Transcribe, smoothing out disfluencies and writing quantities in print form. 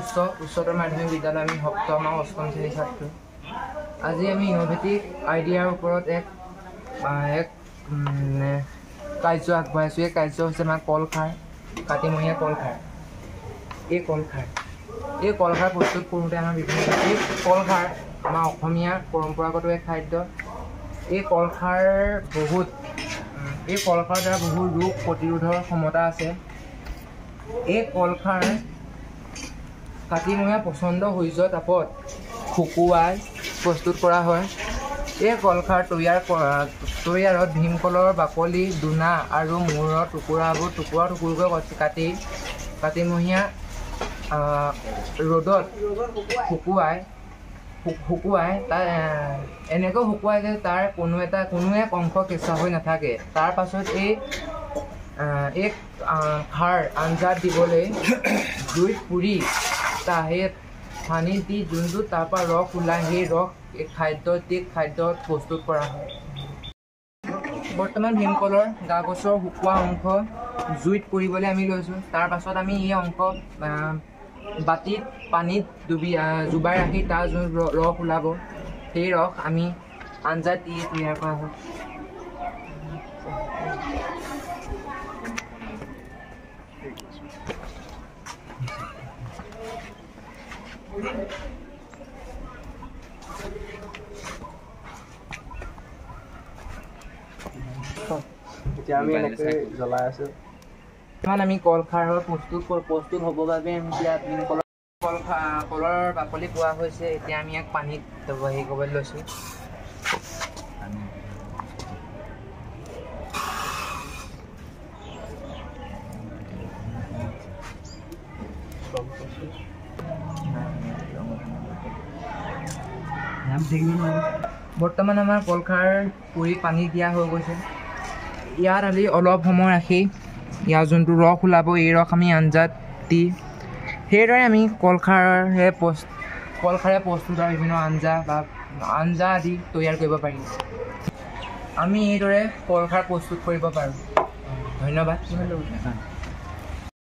নমস্ত উচ্চতৰ মাধ্যমিক বিদ্যালয় আমি সপ্তম আৰু অষ্টম শ্ৰেণীৰ ছাত্ৰ। আজি আমি ইনোভেটিভ আইডিয়াৰ ওপৰত এক কাৰ্য আগবঢ়াইছোঁ। এই কাৰ্য হৈছে আমাৰ কলখাৰ, কাতিমহীয়া কলখাৰ। এই কলখাৰ প্ৰস্তুত কৰোঁতে আমাৰ বিভিন্ন জাতিৰ কলখাৰ আমাৰ অসমীয়া পৰম্পৰাগত এক খাদ্য। এই কলখাৰৰ দ্বাৰা বহু ৰোগ প্ৰতিৰোধৰ ক্ষমতা আছে। এই কলখাৰ কাতিমহীয়া প্ৰচণ্ড সূৰ্য তাপত শুকুৱাই প্ৰস্তুত কৰা হয়। এই কলখাৰ তৈয়াৰত ভীমকলৰ বাকলি, দোনা আৰু মূৰৰ টুকুৰাবোৰ টুকুৰকৈ কাটি কাতিমহীয়া ৰ'দত শুকুৱাই এনেকৈ শুকুৱাই যে তাৰ কোনো এক অংশ কেঁচা হৈ নাথাকে। তাৰ পাছত এই খাৰ আঞ্জাত দিবলৈ জুইত পুৰি সেই পানীত দি যোনটো তাৰপৰা ৰস ওলায়, সেই ৰস খাদ্যত প্ৰস্তুত কৰা হয়। বৰ্তমান ভীমকলৰ গা গছৰ শুকোৱা অংশ জুইত পুৰিবলৈ আমি লৈছোঁ। তাৰ পাছত আমি এই অংশ বাতিত পানীত জুবাই ৰাখি তাৰ যোন ৰস ওলাব, সেই ৰস আমি আঞ্জাত দি তৈয়াৰ কৰা হয়। আমি কলখাৰৰ প্ৰস্তুত হ'বৰ বাবে কলৰ বাকলি পোৱা হৈছে। এতিয়া আমি ইয়াক পানীত হেৰি কৰিবলৈ লৈছোঁ। বৰ্তমান আমাৰ কলখাৰ পুৰি পানী দিয়া হৈ গৈছে। ইয়াত আমি অলপ সময় ৰাখি ইয়াৰ যোনটো ৰস ওলাব, এই ৰস আমি আঞ্জাত দি সেইদৰে আমি কলখাৰে প্ৰস্তুত বিভিন্ন আঞ্জা আদি তৈয়াৰ কৰিব পাৰিম। আমি এইদৰে কলখাৰ প্ৰস্তুত কৰিব পাৰোঁ। ধন্যবাদ।